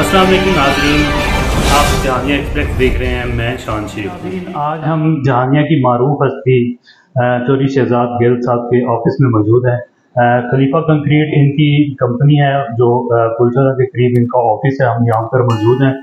अस्सलाम वालेकुम नाज़रीन, आप जहानिया एक्सप्रेस देख रहे हैं। मैं शान शेख। आज हम जहानिया की मारूफ हस्ती चौधरी शहजाद गिल साहब के ऑफिस में मौजूद हैं। खलीफा कंक्रीट इनकी कंपनी है जो पुलचौदा के करीब इनका ऑफिस है। हम यहाँ पर मौजूद हैं।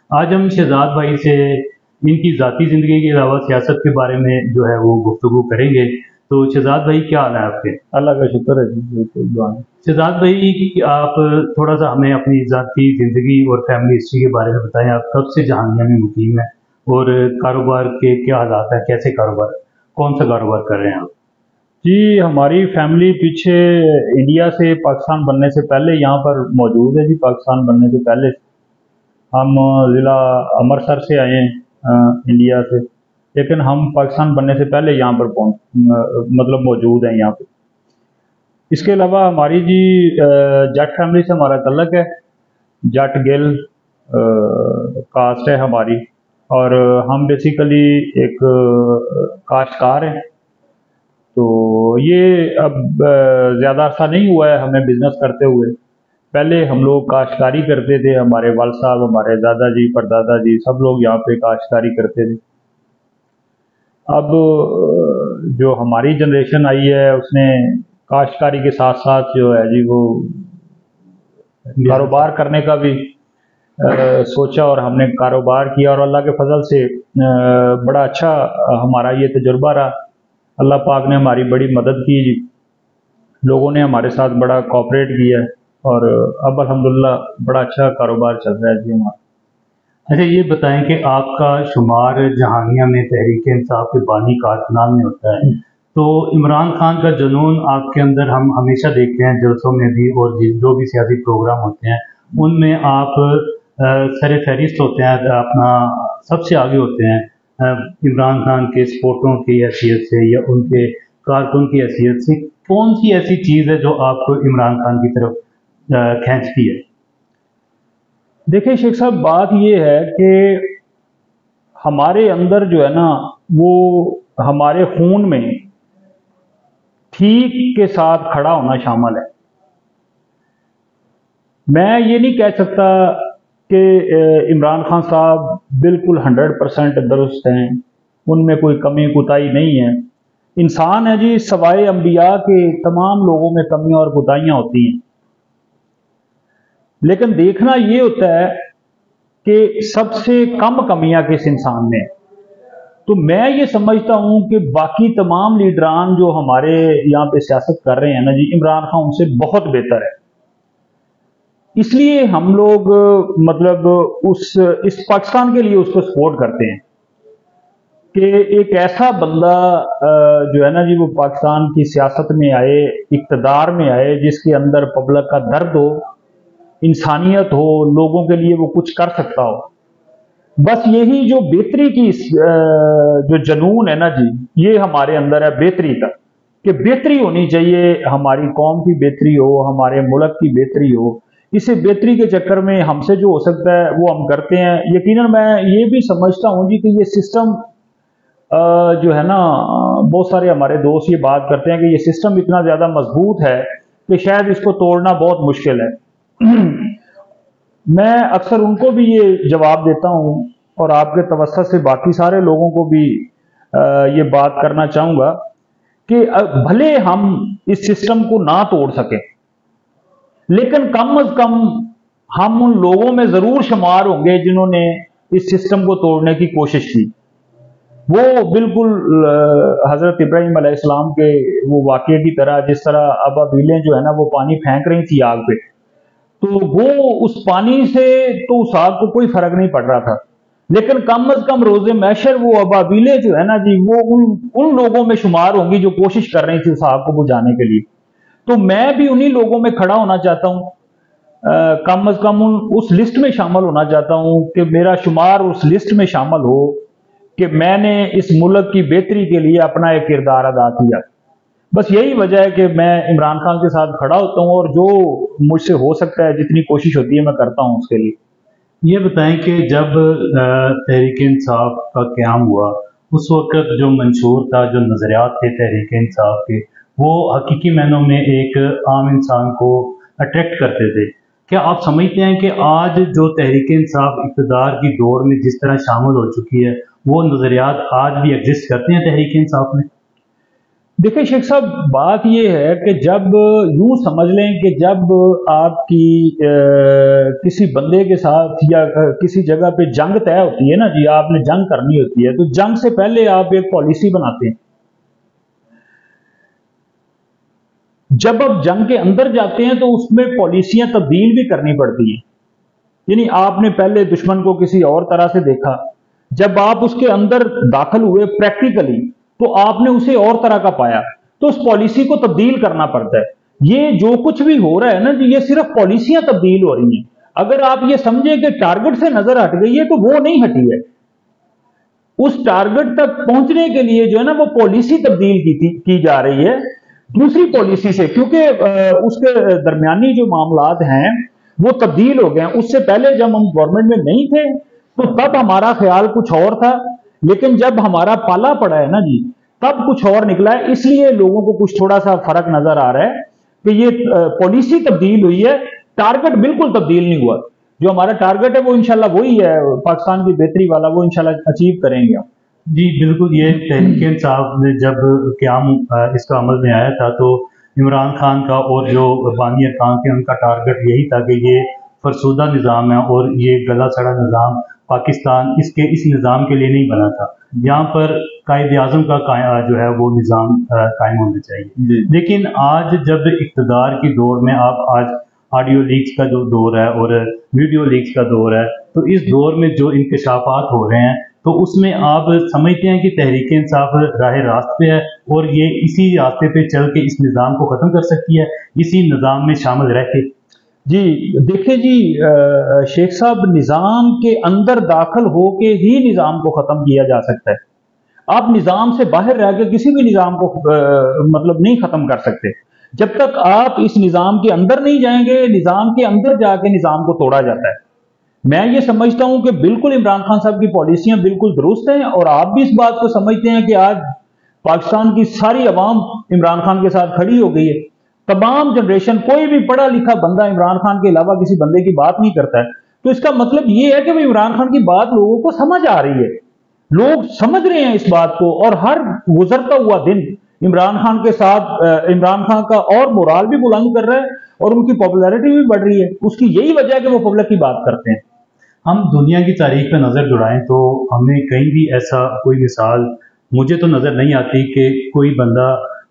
आज हम शहजाद भाई से इनकी ज़ाती ज़िंदगी के अलावा सियासत के बारे में जो है वो गुफ्तगू करेंगे। तो शहजाद भाई, क्या हाल है आपके? अल्लाह का शुक्र है जी, बिल्कुल दुआ है। शहजाद भाई, आप थोड़ा सा हमें अपनी ज़ाती ज़िंदगी और फैमिली हिस्ट्री के बारे में बताएं। आप कब से जहानिया में मुकीम हैं और कारोबार के क्या हालात हैं, कैसे कारोबार, कौन सा कारोबार कर रहे हैं आप? जी, हमारी फैमिली पीछे इंडिया से पाकिस्तान बनने से पहले यहाँ पर मौजूद है जी। पाकिस्तान बनने से पहले हम ज़िला अमृतसर से आए हैं इंडिया से, लेकिन हम पाकिस्तान बनने से पहले यहाँ पर मतलब मौजूद हैं यहाँ पे। इसके अलावा हमारी जी जट फैमिली से हमारा तल्लक है। जट गिल कास्ट है हमारी, और हम बेसिकली एक काश्तकार हैं। तो ये अब ज़्यादा अर्सा नहीं हुआ है हमें बिज़नेस करते हुए। पहले हम लोग काश्तकारी करते थे, हमारे वाल साहब, हमारे दादाजी, परदादा जी सब लोग यहाँ पे काश्तकारी करते थे। अब जो हमारी जनरेशन आई है उसने काश्तकारी के साथ साथ जो है जी वो कारोबार करने का भी सोचा, और हमने कारोबार किया, और अल्लाह के फजल से बड़ा अच्छा हमारा ये तजुर्बा रहा। अल्लाह पाक ने हमारी बड़ी मदद की जी, लोगों ने हमारे साथ बड़ा कोऑपरेट किया है, और अब अल्हम्दुलिल्लाह बड़ा अच्छा कारोबार चल रहा है जी हमारा। अच्छा, ये बताएं कि आपका शुमार जहानिया में तहरीक इंसाफ के बानी कारकुनान में होता है, तो इमरान खान का जुनून आपके अंदर हम हमेशा देखते हैं जलसों में भी, और जो भी सियासी प्रोग्राम होते हैं उनमें आप सर फहरिस्त होते हैं, अपना सबसे आगे होते हैं इमरान खान के सपोर्टरों की हैसियत से या उनके कारकुन की हैसियत से। कौन सी ऐसी चीज़ है जो आपको इमरान खान की तरफ खींचती है? देखिए शेख साहब, बात ये है कि हमारे अंदर जो है ना वो हमारे खून में ठीक के साथ खड़ा होना शामिल है। मैं ये नहीं कह सकता कि इमरान खान साहब बिल्कुल 100% दुरुस्त हैं, उनमें कोई कमी कुताही नहीं है। इंसान है जी, सवाए अंबिया के तमाम लोगों में कमियां और कुताहियां होती हैं, लेकिन देखना ये होता है कि सबसे कम कमियां किस इंसान में है। तो मैं ये समझता हूं कि बाकी तमाम लीडरान जो हमारे यहाँ पे सियासत कर रहे हैं ना जी, इमरान खान उनसे बहुत बेहतर है। इसलिए हम लोग मतलब इस पाकिस्तान के लिए उसको सपोर्ट करते हैं कि एक ऐसा बंदा जो है ना जी वो पाकिस्तान की सियासत में आए, इक़्तिदार में आए, जिसके अंदर पब्लिक का दर्द हो, इंसानियत हो, लोगों के लिए वो कुछ कर सकता हो। बस यही जो बेहतरी की जो जुनून है ना जी, ये हमारे अंदर है बेहतरी का, कि बेहतरी होनी चाहिए, हमारी कौम की बेहतरी हो, हमारे मुल्क की बेहतरी हो। इसे बेहतरी के चक्कर में हमसे जो हो सकता है वो हम करते हैं। यकीनन मैं ये भी समझता हूँ जी कि ये सिस्टम जो है ना, बहुत सारे हमारे दोस्त ये बात करते हैं कि ये सिस्टम इतना ज़्यादा मजबूत है कि शायद इसको तोड़ना बहुत मुश्किल है। मैं अक्सर उनको भी ये जवाब देता हूँ, और आपके तवज्जुह से बाकी सारे लोगों को भी ये बात करना चाहूँगा कि भले हम इस सिस्टम को ना तोड़ सकें, लेकिन कम अज कम हम उन लोगों में ज़रूर शुमार होंगे जिन्होंने इस सिस्टम को तोड़ने की कोशिश की। वो बिल्कुल हज़रत इब्राहीम अलैहिस्सलाम के वो वाक़ये की तरह, जिस तरह अबाबीलें जो है ना वो पानी फेंक रही थी आग पे, तो वो उस पानी से तो उस आग को कोई फर्क नहीं पड़ रहा था, लेकिन कम अज कम रोज़े महशर वो अबाबीलें जो है ना जी वो उन लोगों में शुमार होंगी जो कोशिश कर रही थी उस आग को बुझाने के लिए। तो मैं भी उन्हीं लोगों में खड़ा होना चाहता हूँ, कम अज कम उस लिस्ट में शामिल होना चाहता हूँ कि मेरा शुमार उस लिस्ट में शामिल हो कि मैंने इस मुल्क की बेहतरी के लिए अपना एक किरदार अदा किया। बस यही वजह है कि मैं इमरान खान के साथ खड़ा होता हूँ, और जो मुझसे हो सकता है, जितनी कोशिश होती है, मैं करता हूँ उसके लिए। ये बताएं कि जब तहरीक इंसाफ का क़याम हुआ, उस वक्त जो मंशूर था, जो नज़रियात थे तहरीक इंसाफ के, वो हकीकी मायनों में एक आम इंसान को अट्रैक्ट करते थे। क्या आप समझते हैं कि आज जो तहरीक इंसाफ इक़्तिदार की दौड़ में जिस तरह शामिल हो चुकी है, वो नज़रियात आज भी एग्जिस्ट करते हैं तहरीक इंसाफ में? देखिए शेख साहब, बात ये है कि जब यूं समझ लें कि जब आपकी किसी बंदे के साथ या किसी जगह पे जंग तय होती है ना जी, आपने जंग करनी होती है, तो जंग से पहले आप एक पॉलिसी बनाते हैं। जब आप जंग के अंदर जाते हैं तो उसमें पॉलिसियां तब्दील भी करनी पड़ती हैं। यानी आपने पहले दुश्मन को किसी और तरह से देखा, जब आप उसके अंदर दाखिल हुए प्रैक्टिकली तो आपने उसे और तरह का पाया, तो उस पॉलिसी को तब्दील करना पड़ता है। ये जो कुछ भी हो रहा है ना जी, ये सिर्फ पॉलिसियां तब्दील हो रही हैं। अगर आप ये समझे कि टारगेट से नजर हट गई है, तो वो नहीं हटी है। उस टारगेट तक पहुंचने के लिए जो है ना, वो पॉलिसी तब्दील की जा रही है दूसरी पॉलिसी से, क्योंकि उसके दरमियानी जो मामलात हैं वो तब्दील हो गए हैं। उससे पहले जब हम गवर्नमेंट में नहीं थे तो तब हमारा ख्याल कुछ और था, लेकिन जब हमारा पाला पड़ा है ना जी, तब कुछ और निकला है। इसलिए लोगों को कुछ थोड़ा सा फर्क नजर आ रहा है कि ये पॉलिसी तब्दील हुई है, टारगेट बिल्कुल तब्दील नहीं हुआ। जो हमारा टारगेट है वो इंशाल्लाह वही है, पाकिस्तान की बेहतरी वाला, वो इंशाल्लाह अचीव करेंगे हम। जी बिल्कुल, ये तहरीक इंसाफ ने जब क़याम इसका अमल में आया था तो इमरान खान का और जो बानी अरकान थे उनका टारगेट यही था कि ये फरसुदा निज़ाम है और ये गला सड़ा निज़ाम पाकिस्तान इस निज़ाम के लिए नहीं बना था। यहाँ पर कायद आज़म का जो है वो निज़ाम कायम होना चाहिए। लेकिन आज जब इक़्तिदार की दौड़ में आप आज ऑडियो लीक्स का जो दौर है और वीडियो लीक्स का दौर है, तो इस दौर में जो इंकशाफात हो रहे हैं, तो उसमें आप समझते हैं कि तहरीक इंसाफ राह रास्त पे है और ये इसी रास्ते पे चल के इस निज़ाम को ख़त्म कर सकती है, इसी निज़ाम में शामिल रह के? जी देखिए जी, शेख साहब, निज़ाम के अंदर दाखिल होके ही निज़ाम को ख़त्म किया जा सकता है। आप निज़ाम से बाहर रह के किसी भी निज़ाम को मतलब नहीं ख़त्म कर सकते। जब तक आप इस निज़ाम के अंदर नहीं जाएंगे, निज़ाम के अंदर जाके निज़ाम को तोड़ा जाता है। मैं ये समझता हूं कि बिल्कुल इमरान खान साहब की पॉलिसियां बिल्कुल दुरुस्त हैं, और आप भी इस बात को समझते हैं कि आज पाकिस्तान की सारी अवाम इमरान खान के साथ खड़ी हो गई है। तमाम जनरेशन, कोई भी पढ़ा लिखा बंदा इमरान खान के अलावा किसी बंदे की बात नहीं करता है। तो इसका मतलब ये है कि इमरान खान की बात लोगों को समझ आ रही है, लोग समझ रहे हैं इस बात को, और हर गुजरता हुआ दिन इमरान खान के साथ इमरान खान का और मोराल भी बुलंद कर रहा है और उनकी पॉपुलैरिटी भी बढ़ रही है। उसकी यही वजह है कि वो पब्लिक की बात करते हैं। हम दुनिया की तारीख पर नज़र दौड़ाएं तो हमें कहीं भी ऐसा कोई मिसाल मुझे तो नज़र नहीं आती कि कोई बंदा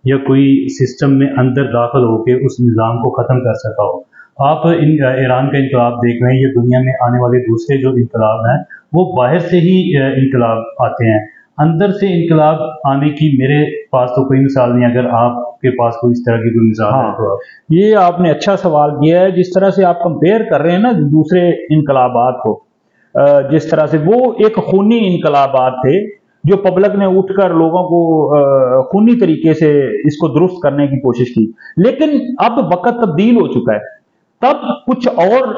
या कोई सिस्टम में अंदर दाखिल होकर उस निज़ाम को ख़त्म कर सका हो। आप ईरान का इनकलाब देख रहे हैं, ये दुनिया में आने वाले दूसरे जो इनकलाब हैं वो बाहर से ही इनकलाब आते हैं, अंदर से इनकलाब आने की मेरे पास तो कोई मिसाल नहीं। अगर आपके पास कोई इस तरह की कोई मिसाल है तो ये आपने अच्छा सवाल किया है। जिस तरह से आप कंपेयर कर रहे हैं ना दूसरे इनकलाबात को, जिस तरह से वो एक खूनी इनकलाबात थे जो पब्लिक ने उठकर लोगों को खूनी तरीके से इसको दुरुस्त करने की कोशिश की, लेकिन अब वक्त तब्दील हो चुका है। तब कुछ और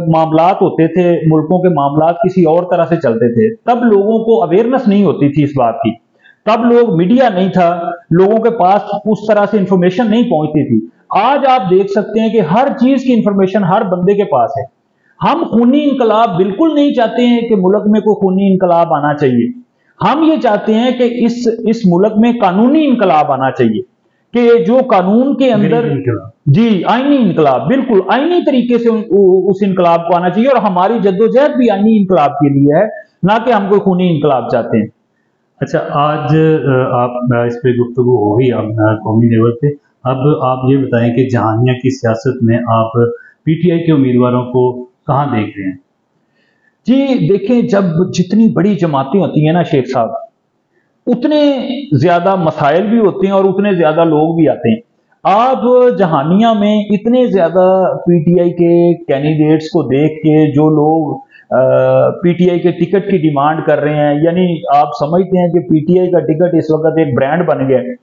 मामलात होते थे, मुल्कों के मामलात किसी और तरह से चलते थे, तब लोगों को अवेयरनेस नहीं होती थी इस बात की, तब लोग मीडिया नहीं था, लोगों के पास उस तरह से इंफॉर्मेशन नहीं पहुंचती थी। आज आप देख सकते हैं कि हर चीज की इंफॉर्मेशन हर बंदे के पास है। हम खूनी इनकलाब बिल्कुल नहीं चाहते हैं कि मुल्क में कोई खूनी इनकलाब आना चाहिए। हम ये चाहते हैं कि इस मुल्क में कानूनी इनकलाब आना चाहिए, कि जो कानून के अंदर, जी आईनी इनकलाब, बिल्कुल आईनी तरीके से उस इनकलाब को आना चाहिए। और हमारी जद्दोजहद भी आईनी इनकलाब के लिए है, ना कि हम कोई खूनी इनकलाब चाहते हैं। अच्छा, आज आप इस पे गुफ्तगू हो गई कौमी लेवल पे, अब आप ये बताएं कि जहानिया की सियासत में आप पीटीआई के उम्मीदवारों को कहाँ देख रहे हैं? जी देखें, जब जितनी बड़ी जमातें होती हैं ना शेख साहब, उतने ज्यादा मसाइल भी होते हैं और उतने ज्यादा लोग भी आते हैं। आप जहानिया में इतने ज्यादा पीटीआई के कैंडिडेट्स को देख के जो लोग पीटीआई के टिकट की डिमांड कर रहे हैं, यानी आप समझते हैं कि पीटीआई का टिकट इस वक्त एक ब्रांड बन गया है।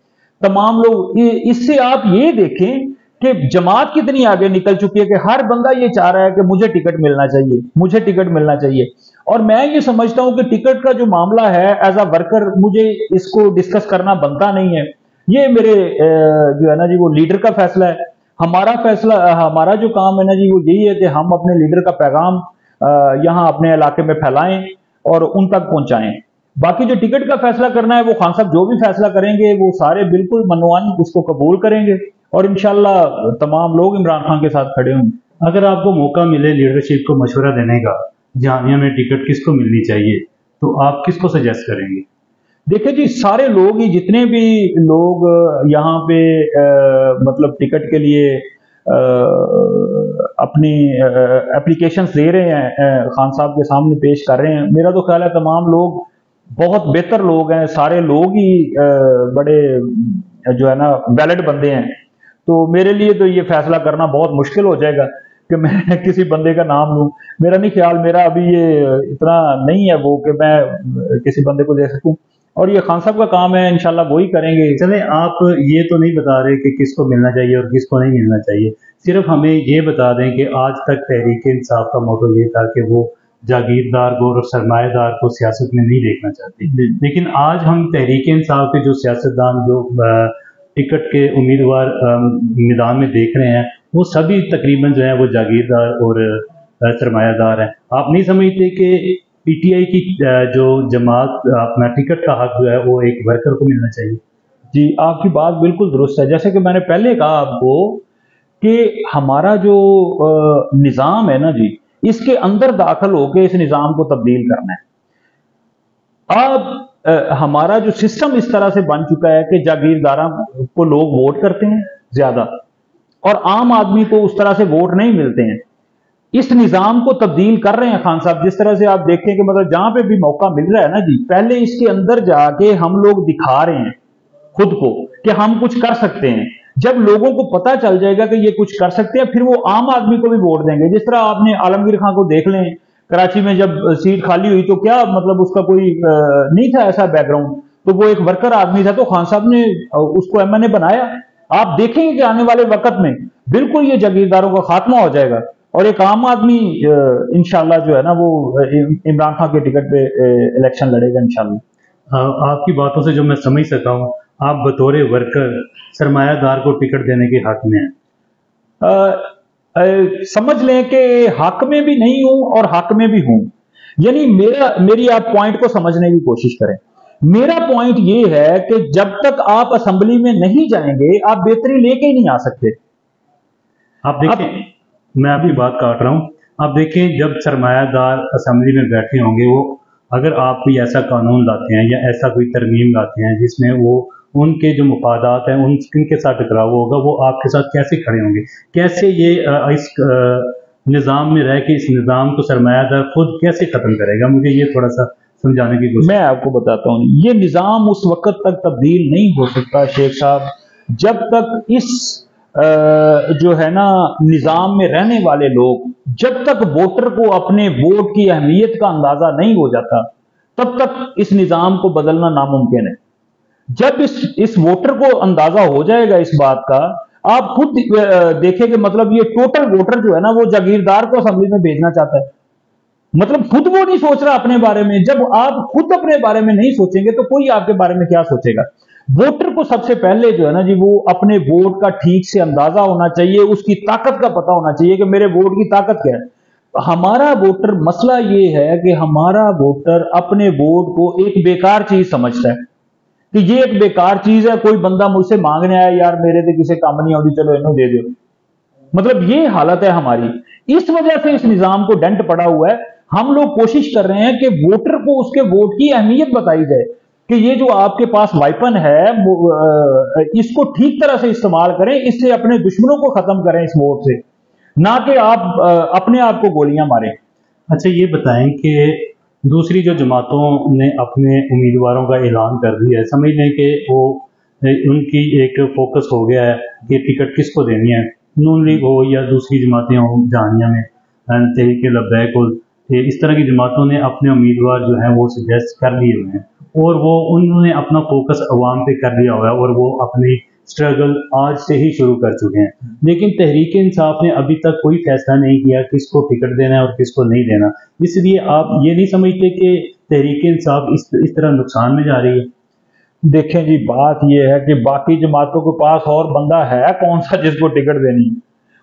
तमाम लोग, इससे आप ये देखें कि जमात कितनी आगे निकल चुकी है कि हर बंदा ये चाह रहा है कि मुझे टिकट मिलना चाहिए, मुझे टिकट मिलना चाहिए। और मैं ये समझता हूं कि टिकट का जो मामला है, एज अ वर्कर मुझे इसको डिस्कस करना बनता नहीं है। ये मेरे जो है ना जी, वो लीडर का फैसला है। हमारा फैसला, हमारा जो काम है ना जी वो यही है कि हम अपने लीडर का पैगाम यहाँ अपने इलाके में फैलाएं और उन तक पहुंचाएं। बाकी जो टिकट का फैसला करना है वो खान साहब जो भी फैसला करेंगे वो सारे बिल्कुल मनोवन उसको कबूल करेंगे और इंशाल्लाह तमाम लोग इमरान खान के साथ खड़े होंगे। अगर आपको मौका मिले लीडरशिप को मशवरा देने का, जामिया में टिकट किसको मिलनी चाहिए, तो आप किसको सजेस्ट करेंगे? देखिए जी, सारे लोग ही, जितने भी लोग यहाँ पे मतलब टिकट के लिए अपनी एप्लीकेशंस दे रहे हैं, खान साहब के सामने पेश कर रहे हैं, मेरा तो ख्याल है तमाम लोग बहुत बेहतर लोग हैं, सारे लोग ही बड़े जो है ना वैलिड बंदे हैं। तो मेरे लिए तो ये फैसला करना बहुत मुश्किल हो जाएगा कि मैं किसी बंदे का नाम लूं। मेरा नहीं ख्याल, मेरा अभी ये इतना नहीं है वो कि मैं किसी बंदे को दे सकूं, और ये खान साहब का काम है, इंशाल्लाह वही करेंगे। चले, आप ये तो नहीं बता रहे कि किसको मिलना चाहिए और किसको नहीं मिलना चाहिए, सिर्फ हमें ये बता दें कि आज तक तहरीक इंसाफ का मोटो ये था कि वो जागीरदार को और सरमाएदार को सियासत में नहीं देखना चाहती, लेकिन आज हम तहरीक इंसाफ के जो सियासतदान जो टिकट के उम्मीदवार मैदान में देख रहे हैं वो सभी तकरीबन जो है वो जागीरदार और सरमायादार हैं। आप नहीं समझते कि पीटीआई की जो जमात अपना टिकट का हक जो है वो एक वर्कर को मिलना चाहिए? जी, आपकी बात बिल्कुल दुरुस्त है। जैसे कि मैंने पहले कहा आपको कि हमारा जो निज़ाम है ना जी, इसके अंदर दाखिल होकर इस निज़ाम को तब्दील करना है। अब हमारा जो सिस्टम इस तरह से बन चुका है कि जागीरदारों को लोग वोट करते हैं ज्यादा और आम आदमी को उस तरह से वोट नहीं मिलते हैं। इस निज़ाम को तब्दील कर रहे हैं खान साहब, जिस तरह से आप देखें कि मतलब जहां पे भी मौका मिल रहा है ना जी, पहले इसके अंदर जाके हम लोग दिखा रहे हैं खुद को कि हम कुछ कर सकते हैं। जब लोगों को पता चल जाएगा कि ये कुछ कर सकते हैं, फिर वो आम आदमी को भी वोट देंगे। जिस तरह आपने आलमगीर खान को देख लें, कराची में जब सीट खाली हुई तो क्या मतलब उसका कोई नहीं था ऐसा बैकग्राउंड, तो वो एक वर्कर आदमी था, तो खान साहब ने उसको एमएनए बनाया। आप देखेंगे कि आने वाले वक्त में बिल्कुल ये जागीरदारों का खात्मा हो जाएगा और एक आम आदमी इंशाल्लाह जो है ना वो इमरान खान के टिकट पे इलेक्शन लड़ेगा इंशाल्लाह। आपकी बातों से जो मैं समझ सका हूँ, आप बतौर वर्कर सरमायादार को टिकट देने के हक में हैं। समझ लें कि हक में भी नहीं हूं और हक में भी हूं, यानी मेरी आप पॉइंट को समझने की कोशिश करें। मेरा पॉइंट ये है कि जब तक आप असेंबली में नहीं जाएंगे आप बेहतरी लेके ही नहीं आ सकते। आप देखें, मैं आपकी बात काट रहा हूं, आप देखें जब सरमायादार असेंबली में बैठे होंगे, वो अगर आप कोई ऐसा कानून लाते हैं या ऐसा कोई तरमीम लाते हैं जिसमें वो उनके जो मुफादात हैं उनके साथ टकराव होगा, वो आपके साथ कैसे खड़े होंगे? कैसे ये इस निज़ाम में रह के इस निज़ाम को सरमायादार खुद कैसे ख़त्म करेगा? मुझे ये थोड़ा सा समझाने की कोशिश। मैं आपको बताता हूँ, ये निज़ाम उस वक्त तक तब्दील नहीं हो सकता शेख साहब जब तक इस जो है ना निज़ाम में रहने वाले लोग, जब तक वोटर को अपने वोट की अहमियत का अंदाजा नहीं हो जाता, तब तक इस निज़ाम को बदलना नामुमकिन है। जब इस वोटर को अंदाजा हो जाएगा इस बात का, आप खुद देखें कि मतलब ये टोटल वोटर जो है ना वो जागीरदार को असेंबली में भेजना चाहता है, मतलब खुद वो नहीं सोच रहा अपने बारे में। जब आप खुद अपने बारे में नहीं सोचेंगे तो कोई आपके बारे में क्या सोचेगा? वोटर को सबसे पहले जो है ना जी वो अपने वोट का ठीक से अंदाजा होना चाहिए, उसकी ताकत का पता होना चाहिए कि मेरे वोट की ताकत क्या है। हमारा वोटर, मसला ये है कि हमारा वोटर अपने वोट को एक बेकार चीज समझता है कि ये एक बेकार चीज है, कोई बंदा मुझसे मांगने आया, यार मेरे तो किसी काम नहीं आती, चलो इन्हों दे दो। मतलब ये हालत है हमारी। इस वजह से इस निजाम को डेंट पड़ा हुआ है। हम लोग कोशिश कर रहे हैं कि वोटर को उसके वोट की अहमियत बताई जाए कि ये जो आपके पास वाइपन है इसको ठीक तरह से इस्तेमाल करें, इससे अपने दुश्मनों को खत्म करें इस वोट से, ना कि आप अपने आप को गोलियां मारें। अच्छा, ये बताएं कि दूसरी जो जमातों ने अपने उम्मीदवारों का ऐलान कर दिया है, समझ लें कि वो उनकी एक फोकस हो गया है कि टिकट किसको देनी है, नून लीग हो या दूसरी जमातें हों, जामिया में तहरीक लब्बैक हो, इस तरह की जमातों ने अपने उम्मीदवार जो हैं वो सजेस्ट कर लिए हुए हैं और वो उन्होंने अपना फोकस अवाम पे कर लिया हुआ है और वो अपनी स्ट्रगल आज से ही शुरू कर चुके हैं। लेकिन तहरीक इंसाफ ने अभी तक कोई फैसला नहीं किया किसको टिकट देना है और किसको नहीं देना। इसलिए आप ये नहीं समझते कि तहरीक इंसाफ इस तरह नुकसान में जा रही है? देखें जी, बात यह है कि बाकी जमातों के पास और बंदा है कौन सा जिसको टिकट देनी है।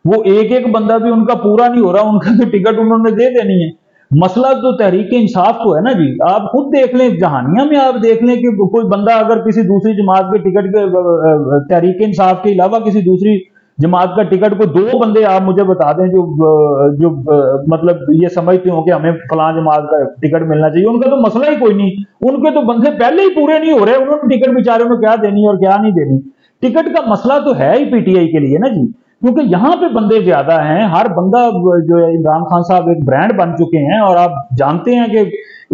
वो एक एक बंदा भी उनका पूरा नहीं हो रहा, उनका तो टिकट उन्होंने दे देनी है। मसला तो तहरीक इंसाफ को है ना जी। आप खुद देख लें, जहानिया में आप देख लें कि कोई बंदा अगर किसी दूसरी जमात के टिकट के तहरीक इंसाफ के अलावा किसी दूसरी जमात का टिकट को, दो बंदे आप मुझे बता दें जो मतलब ये समझते हो कि हमें फलां जमात का टिकट मिलना चाहिए, उनका तो मसला ही कोई नहीं। उनके तो बंदे पहले ही पूरे नहीं हो रहे, उन्होंने टिकट बेचारे में क्या देनी और क्या नहीं देनी। टिकट का मसला तो है ही पीटीआई के लिए ना जी, क्योंकि यहां पे बंदे ज्यादा हैं। हर बंदा जो है, इमरान खान साहब एक ब्रांड बन चुके हैं, और आप जानते हैं कि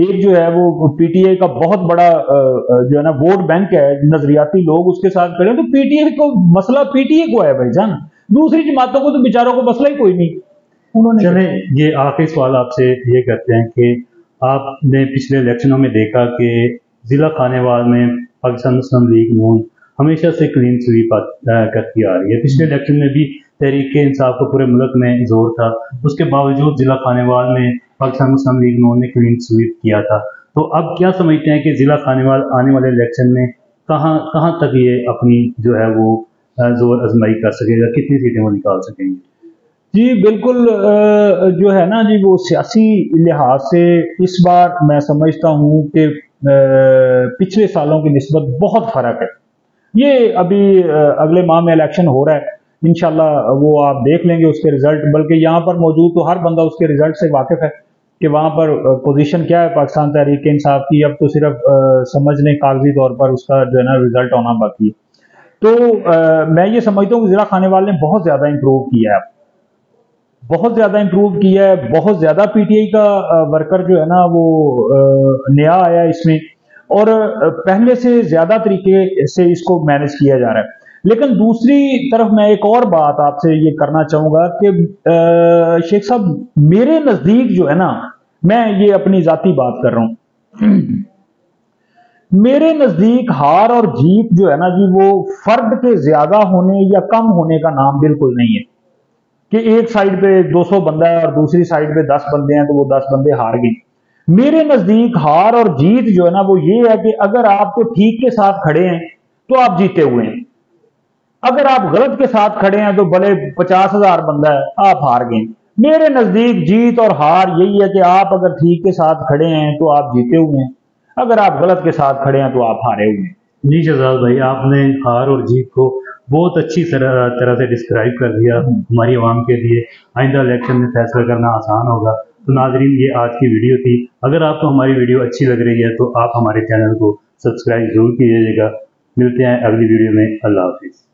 एक जो है वो पीटीआई का बहुत बड़ा जो है ना वोट बैंक है, नजरियाती लोग उसके साथ खड़े हैं। तो पीटीआई को मसला पीटीआई को है भाईजान, दूसरी जमातों को तो बेचारों को मसला ही कोई नहीं। उन्होंने चले ये आखिरी सवाल आपसे ये करते हैं कि आपने पिछले इलेक्शनों में देखा कि ज़िला खानेवाल में पाकिस्तान मुस्लिम लीग नून हमेशा से क्लीन स्वीप करती आ रही है। पिछले इलेक्शन में भी तहरीक इंसाफ को पूरे मुल्क में जोर था, उसके बावजूद ज़िला खानेवाल में पाकिस्तान मुस्लिम लीग नून ने क्लीन स्वीप किया था। तो अब क्या समझते हैं कि ज़िला खानेवाल आने वाले इलेक्शन में कहाँ कहाँ तक ये अपनी जो है वो जोर आजमाई कर सकेगा, कितनी सीटें वो निकाल सकेंगे? जी बिल्कुल, जो है ना जी, वो सियासी लिहाज से इस बार मैं समझता हूँ कि पिछले सालों की निस्बत बहुत फर्क है। ये अभी अगले माह में इलेक्शन हो रहा है, इंशाल्लाह वो आप देख लेंगे उसके रिजल्ट। बल्कि यहाँ पर मौजूद तो हर बंदा उसके रिजल्ट से वाकिफ है कि वहाँ पर पोजीशन क्या है पाकिस्तान तहरीक इंसाफ की। अब तो सिर्फ समझने कागजी तौर पर उसका जो है ना रिजल्ट आना बाकी है। तो मैं ये समझता हूँ कि जिला खानेवाल ने बहुत ज्यादा इंप्रूव किया है, बहुत ज्यादा इंप्रूव किया है। बहुत ज्यादा पीटीआई का वर्कर जो है ना वो नया आया इसमें, और पहले से ज्यादा तरीके से इसको मैनेज किया जा रहा है। लेकिन दूसरी तरफ मैं एक और बात आपसे ये करना चाहूंगा कि शेख साहब, मेरे नजदीक जो है ना, मैं ये अपनी जाती बात कर रहा हूं, मेरे नजदीक हार और जीत जो है ना जी, वो फर्द के ज्यादा होने या कम होने का नाम बिल्कुल नहीं है कि एक साइड पे 200 बंदा है और दूसरी साइड पे 10 बंदे हैं तो वो 10 बंदे हार गए। मेरे नजदीक हार और जीत जो है ना वो ये है कि अगर आप तो ठीक के साथ खड़े हैं तो आप जीते हुए हैं, अगर आप गलत के साथ खड़े हैं तो भले 50,000 बंदा है आप हार गए। मेरे नजदीक जीत और हार यही है कि आप अगर ठीक के साथ खड़े हैं तो आप जीते हुए हैं, अगर आप गलत के साथ खड़े हैं तो आप हारे हुए हैं। जी शहजाद भाई, आपने हार और जीत को बहुत अच्छी तरह से डिस्क्राइब कर दिया हमारी आवाम के लिए। आइंदा इलेक्शन में फैसला करना आसान होगा। तो नाजरीन, ये आज की वीडियो थी। अगर आपको हमारी वीडियो अच्छी लग रही है तो आप हमारे चैनल को सब्सक्राइब जरूर कीजिएगा। मिलते हैं अगली वीडियो में। अल्लाह हाफिज़।